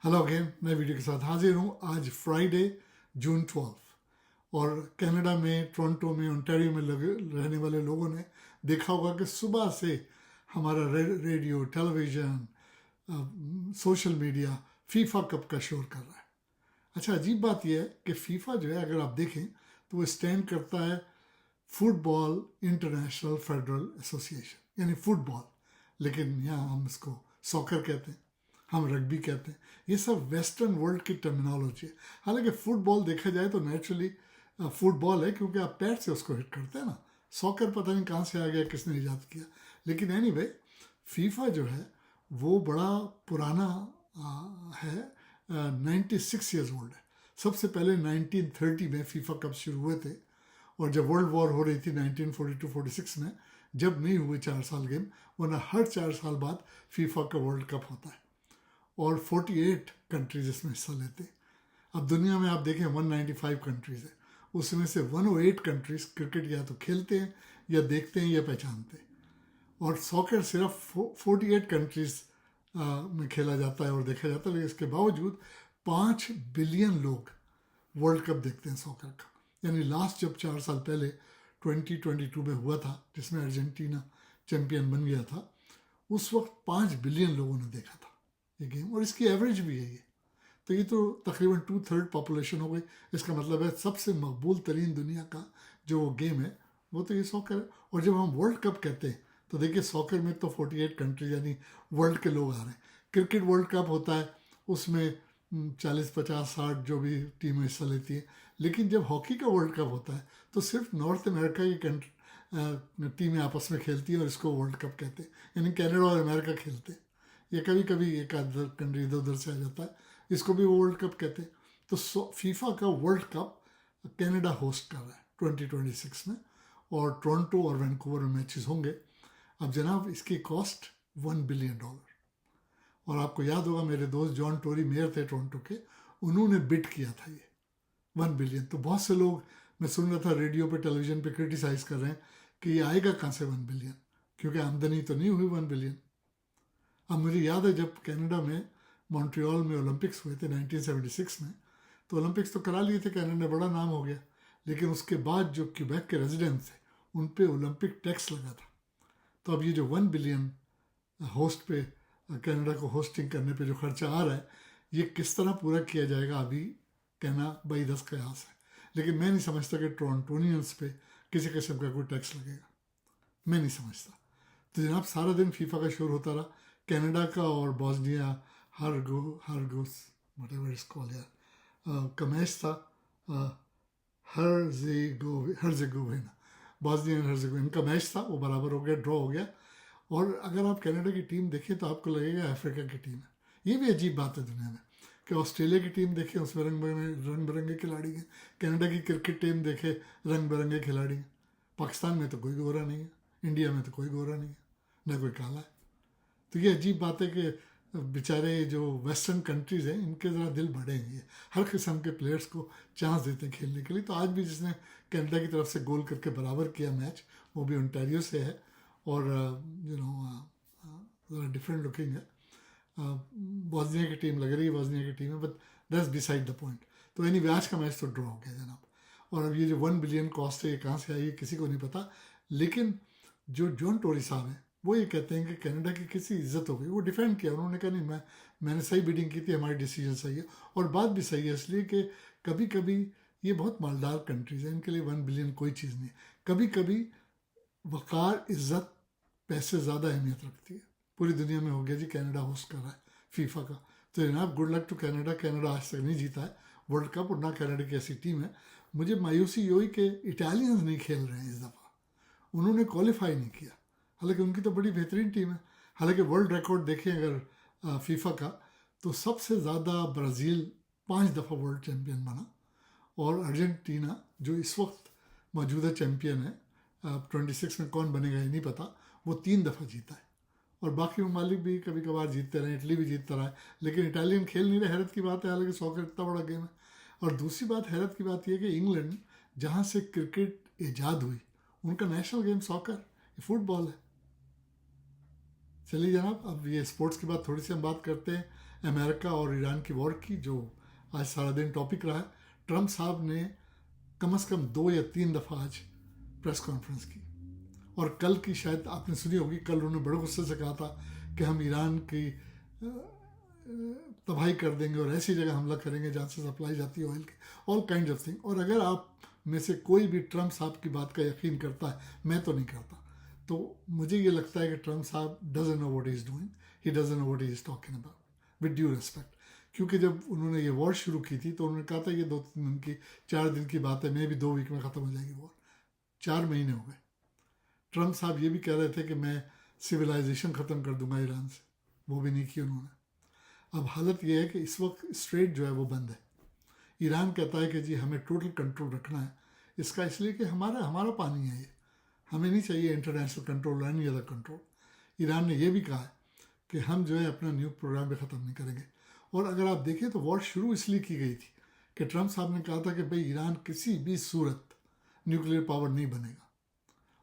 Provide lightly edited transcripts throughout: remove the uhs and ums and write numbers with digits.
Hello again, नए video के साथ हाजिर हूँ। आज फ्राइडे जून 12 और कनाडा में टोरंटो में ओंटारियो में रहने वाले लोगों ने देखा होगा कि सुबह से हमारा radio, television, social media FIFA cup का शोर कर रहा है। अच्छा, अजीब बात यह है कि फीफा जो है, अगर आप देखें तो वो स्टैंड करता है फुटबॉल इंटरनेशनल फेडरल एसोसिएशन, यानी फुटबॉल, लेकिन यहाँ हम इसको सॉकर कहते हैं, हम रग्बी कहते हैं। ये सब वेस्टर्न वर्ल्ड की टर्मिनोलॉजी है। हालांकि फुटबॉल देखा जाए तो नेचुरली फुटबॉल है, क्योंकि आप पैर से उसको हिट करते हैं ना। सॉकर पता नहीं कहाँ से आ गया, किसने ईजाद किया। लेकिन एनीवे, फीफा जो है वो बड़ा पुराना है, 96 ईयर्स ओल्ड है। सबसे पहले 1930 में फीफा कप शुरू हुए थे, और जब वर्ल्ड वॉर हो रही थी 1942-46 में, जब नहीं हुए 4 साल गेम, वरना हर 4 साल बाद फीफा का वर्ल्ड कप होता है और 48 कंट्रीज इसमें हिस्सा लेते हैं। अब दुनिया में आप देखें 195 कंट्रीज़ है, उसमें से 108 कंट्रीज़ क्रिकेट या तो खेलते हैं या देखते हैं या पहचानते हैं, और सॉकर सिर्फ 48 कंट्रीज़ में खेला जाता है और देखा जाता है। लेकिन इसके बावजूद 5 बिलियन लोग वर्ल्ड कप देखते हैं सॉकर का। यानी लास्ट जब 4 साल पहले 2022 में हुआ था, जिसमें अर्जेंटीना चैंपियन बन गया था, उस वक्त 5 बिलियन लोगों ने देखा था ये गेम, और इसकी एवरेज भी है ये। तो ये तो तकरीबन 2/3 पॉपुलेशन हो गई। इसका मतलब है सबसे मकबूल तरीन दुनिया का जो गेम है वो तो ये सॉकर है। और जब हम वर्ल्ड कप कहते हैं तो देखिए, सॉकर में तो 48 कंट्रीज यानी वर्ल्ड के लोग आ रहे हैं। क्रिकेट वर्ल्ड कप होता है, उसमें 40, 50, 60 जो भी टीमें हिस्सा लेती हैं। लेकिन जब हॉकी का वर्ल्ड कप होता है तो सिर्फ नॉर्थ अमेरिका की टीमें आपस में खेलती हैं और इसको वर्ल्ड कप कहते हैं। यानी कनाडा और अमेरिका खेलते हैं, या कभी कभी एक आध कंट्री इधर उधर से आ जाता है, इसको भी वो वर्ल्ड कप कहते हैं। तो फीफा का वर्ल्ड कप कनाडा होस्ट कर रहा है 2026 में, और टोरंटो और वैंकूवर में मैचेस होंगे। अब जनाब, इसकी कॉस्ट $1 बिलियन। और आपको याद होगा, मेरे दोस्त जॉन टोरी मेयर थे टोरंटो के, उन्होंने बिड किया था ये 1 बिलियन। तो बहुत से लोग, मैं सुन रहा था रेडियो पे, टेलीविज़न पे क्रिटिसाइज़ कर रहे हैं कि ये आएगा कहाँ से 1 बिलियन, क्योंकि आमदनी तो नहीं हुई 1 बिलियन। अब मुझे याद है जब कनाडा में मॉन्ट्रियल में ओलंपिक्स हुए थे 1976 में, तो ओलंपिक्स तो करा लिए थे, कनाडा ने बड़ा नाम हो गया। लेकिन उसके बाद जो क्यूबेक के रेजिडेंट्स थे, उन पे ओलंपिक टैक्स लगा था। तो अब ये जो 1 बिलियन होस्ट पे, कनाडा को होस्टिंग करने पे जो खर्चा आ रहा है, ये किस तरह पूरा किया जाएगा अभी कहना बाई दस कयास है। लेकिन मैं नहीं समझता कि टोरंटोनियंस पे किसी किस्म का कोई टैक्स लगेगा, मैं नहीं समझता। तो जनाब, सारा दिन फीफा का शोर होता रहा। कनाडा का और बॉस्निया हरगोस व्हाटएवर इट्स कॉल्ड यार, कमेश था, हर्जेगोविना, बॉस्निया एंड हर्जेगोविना, इनका मैच था, वो बराबर हो गया, ड्रॉ हो गया। और अगर आप कनाडा की टीम देखें तो आपको लगेगा अफ्रीका की टीम है। ये भी अजीब बात है दुनिया में कि ऑस्ट्रेलिया की टीम देखें, उसमें रंग बिरंगे खिलाड़ी हैं। कनाडा की क्रिकेट टीम देखे, रंग बिरंगे खिलाड़ी हैं। पाकिस्तान में तो कोई गोरा नहीं है, इंडिया में तो कोई गोरा नहीं है, ना कोई काला है। तो ये अजीब बात है कि बेचारे जो वेस्टर्न कंट्रीज़ हैं, इनके ज़रा दिल बढ़ेंगे, हर किस्म के प्लेयर्स को चांस देते हैं खेलने के लिए। तो आज भी जिसने कनाडा की तरफ से गोल करके बराबर किया मैच, वो भी ओंटारियो से है, और ज़रा डिफरेंट लुकिंग है। बॉस्निया की टीम लग रही है, बॉस्निया की टीम है, but that's beside the point. तो यानी आज का मैच तो ड्रॉ हो गया जनाब। और अब ये जो 1 बिलियन कॉस्ट है, ये कहाँ से आई है किसी को नहीं पता। लेकिन जो जॉन टोरी साहब हैं, वो ये कहते हैं कि कनाडा की किसी इज्जत हो गई। वो डिफेंड किया, उन्होंने कहा नहीं, मैंने सही बिडिंग की थी, हमारी डिसीजन सही है। और बात भी सही है, इसलिए कि कभी कभी ये बहुत मालदार कंट्रीज है, इनके लिए 1 बिलियन कोई चीज़ नहीं है। कभी कभी वक़ार, इज्जत, पैसे ज़्यादा अहमियत रखती है। पूरी दुनिया में हो गया जी, कनाडा होस्ट कर रहा है फीफा का। तो जनाब, good luck to Canada. Canada आज तक नहीं जीता है वर्ल्ड कप, और ना कनाडा की ऐसी टीम है। मुझे मायूसी ये हुई कि इटालियंस नहीं खेल रहे हैं इस दफ़ा, उन्होंने क्वालिफाई नहीं किया। हालांकि उनकी तो बड़ी बेहतरीन टीम है। हालांकि वर्ल्ड रिकॉर्ड देखें अगर फीफा का, तो सबसे ज़्यादा ब्राज़ील 5 दफ़ा वर्ल्ड चैम्पियन बना, और अर्जेंटीना जो इस वक्त मौजूदा चैम्पियन है, 26 में कौन बनेगा ये नहीं पता, वो 3 दफ़ा जीता है। और बाकी ममालिक भी कभी कभार जीतते रहे, इटली भी जीतता रहा है, लेकिन इटालियन खेल नहीं रहे। हैरत की बात है, हालांकि सॉकर इतना बड़ा गेम है। और दूसरी बात, हैरत की बात यह है कि इंग्लैंड, जहाँ से क्रिकेट ईजाद हुई, उनका नेशनल गेम सॉकर, फुटबॉल है। चलिए जनाब, अब ये स्पोर्ट्स की बात थोड़ी सी हम बात करते हैं अमेरिका और ईरान की वॉर की, जो आज सारा दिन टॉपिक रहा है। ट्रम्प साहब ने कम से कम 2 या 3 दफ़ा आज प्रेस कॉन्फ्रेंस की, और कल की शायद आपने सुनी होगी, कल उन्होंने बड़े गुस्से से कहा था कि हम ईरान की तबाही कर देंगे और ऐसी जगह हमला करेंगे जहाँ से सप्लाई जाती है ऑयल की, ऑल काइंड ऑफ थिंग। और अगर आप में से कोई भी ट्रम्प साहब की बात का यकीन करता है, मैं तो नहीं करता, तो मुझे ये लगता है कि ट्रम्प साहब doesn't know what he is doing, he doesn't know what he is talking about, with due respect. क्योंकि जब उन्होंने ये वॉर शुरू की थी तो उन्होंने कहा था ये 2-3 दिन की, 4 दिन की बात है, मे भी 2 वीक में ख़त्म हो जाएगी वॉर। 4 महीने हो गए। ट्रम्प साहब ये भी कह रहे थे कि मैं सिविलाइजेशन ख़त्म कर दूंगा ईरान से, वो भी नहीं की उन्होंने। अब हालत ये है कि इस वक्त स्ट्रेट जो है वो बंद है। ईरान कहता है कि जी हमें टोटल कंट्रोल रखना है इसका, इसलिए कि हमारा हमारा पानी है ये, हमें नहीं चाहिए international control, any other control. Iran ने यह भी कहा है कि हम जो है अपना न्यूक्लियर प्रोग्राम भी ख़त्म नहीं करेंगे। और अगर आप देखें तो वॉर शुरू इसलिए की गई थी कि ट्रम्प साहब ने कहा था कि भाई ईरान किसी भी सूरत न्यूक्लियर पावर नहीं बनेगा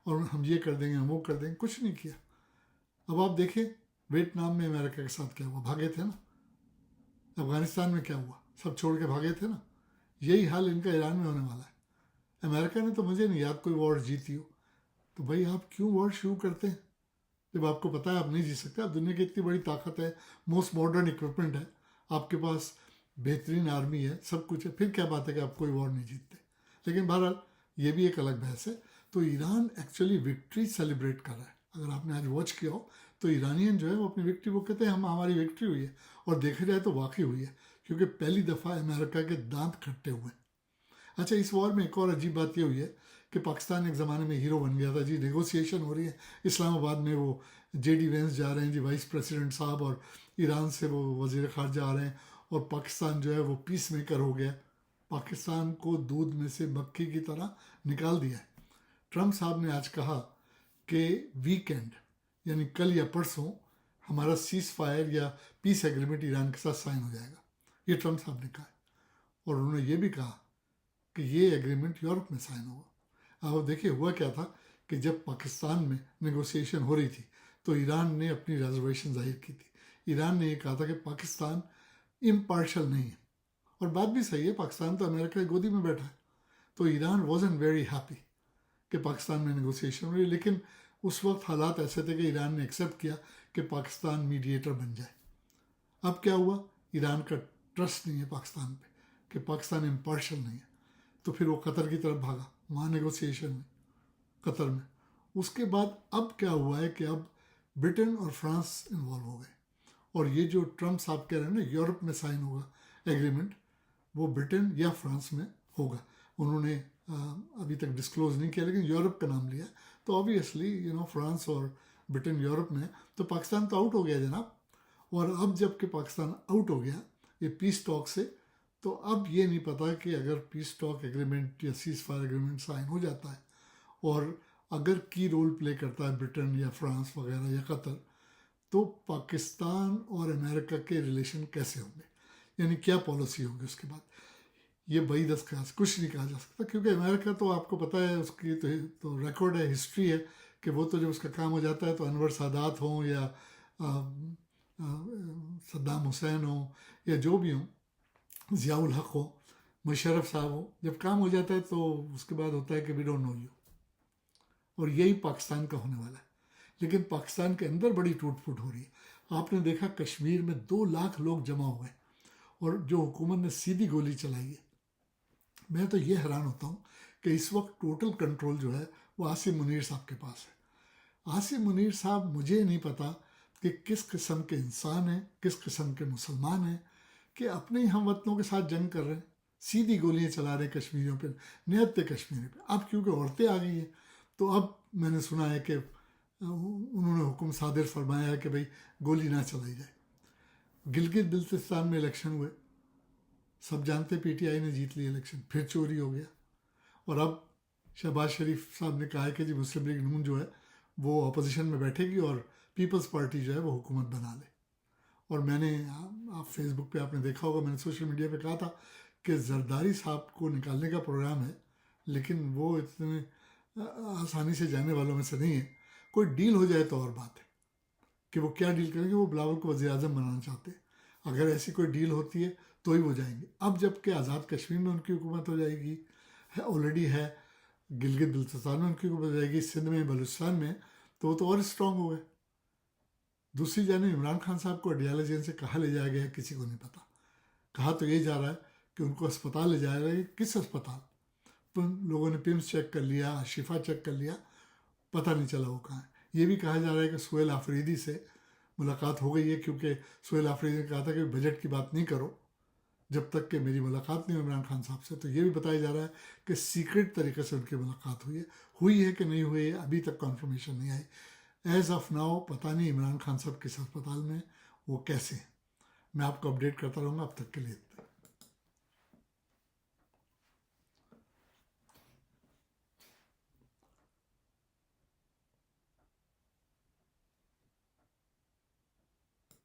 और हम ये कर देंगे, हम वो कर देंगे, कुछ नहीं किया। अब आप देखें वियतनाम में अमेरिका के साथ क्या हुआ, भागे थे ना। अफगानिस्तान में क्या हुआ, सब छोड़ के भागे थे ना। यही हाल इनका ईरान में होने वाला है। अमेरिका ने तो मुझे नहीं याद कोई वॉर जीती हो, तो भाई आप क्यों वॉर शुरू करते हैं जब आपको पता है आप नहीं जीत सकते। आप दुनिया की इतनी बड़ी ताकत है, मोस्ट मॉडर्न इक्विपमेंट है, आपके पास बेहतरीन आर्मी है, सब कुछ है, फिर क्या बात है कि आप कोई वॉर नहीं जीतते। लेकिन बहरहाल ये भी एक अलग बहस है। तो ईरान एक्चुअली विक्ट्री सेलिब्रेट कर रहा है। अगर आपने आज वॉच किया हो तो ईरानियन जो है वो अपनी विक्ट्री, वो कहते हैं हम, हमारी विक्ट्री हुई है। और देखा जाए तो वाकई हुई है, क्योंकि पहली दफ़ा अमेरिका के दांत खट्टे हुए। अच्छा, इस वॉर में एक और अजीब बात ये हुई है कि पाकिस्तान एक ज़माने में हीरो बन गया था जी। नेगोशिएशन हो रही है इस्लामाबाद में, वो जेडी वेंस जा रहे हैं जी, वाइस प्रेसिडेंट साहब, और ईरान से वो वज़ीर ख़ारजा आ रहे हैं, और पाकिस्तान जो है वो पीस मेकर हो गया। पाकिस्तान को दूध में से मक्खी की तरह निकाल दिया है। ट्रम्प साहब ने आज कहा कि वीकेंड यानी कल या परसों हमारा सीज़ फायर या पीस एग्रीमेंट ईरान के साथ साइन हो जाएगा। ये ट्रम्प साहब ने कहा है। और उन्होंने ये भी कहा कि ये एग्रीमेंट यूरोप में साइन होगा। अब देखिए हुआ क्या था कि जब पाकिस्तान में नेगोशिएशन हो रही थी तो ईरान ने अपनी रिजर्वेशन जाहिर की थी। ईरान ने ये कहा था कि पाकिस्तान इम्पार्शल नहीं है, और बात भी सही है, पाकिस्तान तो अमेरिका की गोदी में बैठा है। तो ईरान वॉजंट वेरी हैप्पी कि पाकिस्तान में नेगोशिएशन हो रही, लेकिन उस वक्त हालात ऐसे थे कि ईरान ने एक्सेप्ट किया कि पाकिस्तान मीडिएटर बन जाए। अब क्या हुआ, ईरान का ट्रस्ट नहीं है पाकिस्तान पे कि पाकिस्तान इम्पार्शल नहीं है, तो फिर वो कतर की तरफ भागा, वहाँ नेगोशिएशन में कतर में। उसके बाद अब क्या हुआ है कि अब ब्रिटेन और फ्रांस इन्वॉल्व हो गए, और ये जो ट्रम्प साहब कह रहे हैं ना यूरोप में साइन होगा एग्रीमेंट, वो ब्रिटेन या फ्रांस में होगा। उन्होंने अभी तक डिस्क्लोज नहीं किया, लेकिन यूरोप का नाम लिया। तो ऑब्वियसली फ्रांस और ब्रिटेन यूरोप में, तो पाकिस्तान तो आउट हो गया जनाब। और अब जबकि पाकिस्तान आउट हो गया ये पीस टॉक से, तो अब ये नहीं पता कि अगर पीस टॉक एग्रीमेंट या सीज फायर एग्रीमेंट साइन हो जाता है और अगर की रोल प्ले करता है ब्रिटेन या फ्रांस वगैरह या कतर, तो पाकिस्तान और अमेरिका के रिलेशन कैसे होंगे, यानी क्या पॉलिसी होगी उसके बाद। ये बड़ी दस का कुछ नहीं कहा जा सकता, क्योंकि अमेरिका तो आपको पता है उसकी तो रिकॉर्ड है, हिस्ट्री है कि वो तो जब उसका काम हो जाता है तो अनवर सादात हों या सद्दाम हुसैन हो या जो भी हों, ज़ियाउल हक हो, मुशर्रफ साहब हो, जब काम हो जाता है तो उसके बाद होता है कि वी डोंट नो यू। और यही पाकिस्तान का होने वाला है। लेकिन पाकिस्तान के अंदर बड़ी टूट फूट हो रही है। आपने देखा कश्मीर में 2 लाख लोग जमा हुए और जो हुकूमत ने सीधी गोली चलाई है। मैं तो ये हैरान होता हूँ कि इस वक्त टोटल कंट्रोल जो है वो आसिम मुनीर साहब के पास है। आसिम मुनीर साहब, मुझे नहीं पता कि किस किस्म के इंसान हैं, किस किस्म के मुसलमान हैं कि अपने ही हमवतनों के साथ जंग कर रहे हैं, सीधी गोलियां चला रहे हैं कश्मीरियों पर, निहत्ते कश्मीरी पे। अब क्योंकि औरतें आ गई हैं तो अब मैंने सुना है कि उन्होंने हुक्म सादिर फरमाया है कि भाई गोली ना चलाई जाए। गिलगित बिल्तिस्तान में इलेक्शन हुए, सब जानते पीटीआई ने जीत लिया इलेक्शन, फिर चोरी हो गया। और अब शहबाज शरीफ साहब ने कहा है कि जी मुस्लिम लीग नून जो है वो अपोजिशन में बैठेगी और पीपल्स पार्टी जो है वो हुकूमत बना ले। और मैंने, आप फेसबुक पे आपने देखा होगा, मैंने सोशल मीडिया पे कहा था कि जरदारी साहब को निकालने का प्रोग्राम है, लेकिन वो इतने आसानी से जाने वालों में से नहीं है। कोई डील हो जाए तो और बात है कि वो क्या डील करेंगे। वो बिलावल को वज़ीर आज़म बनाना चाहते हैं। अगर ऐसी कोई डील होती है तो ही वो जाएंगे। अब जबकि आज़ाद कश्मीर में उनकी हुकूमत हो जाएगी, है ऑलरेडी है, गिलगित बल्तिस्तान में उनकी हुकूमत हो जाएगी, सिंध में, बलूचिस्तान में, तो वो तो और स्ट्रांग हो गए। दूसरी जानब इमरान खान साहब को अडियाला जेल से कहाँ ले जाया गया है किसी को नहीं पता। कहा तो ये जा रहा है कि उनको अस्पताल ले जाया गया, किस अस्पताल, तो लोगों ने पिम्स चेक कर लिया, शिफा चेक कर लिया, पता नहीं चला वो कहाँ है। ये भी कहा जा रहा है कि सुहेल आफरीदी से मुलाकात हो गई है, क्योंकि सुहेल आफरीदी ने कहा था कि बजट की बात नहीं करो जब तक कि मेरी मुलाकात नहीं हो इमरान खान साहब से। तो ये भी बताया जा रहा है कि सीक्रेट तरीके से उनकी मुलाकात हुई है कि नहीं हुई है, अभी तक कन्फर्मेशन नहीं आई। एज ऑफ नाउ पता नहीं इमरान खान साहब किस अस्पताल में, वो कैसे हैं। मैं आपको अपडेट करता रहूँगा। अब तक के लिए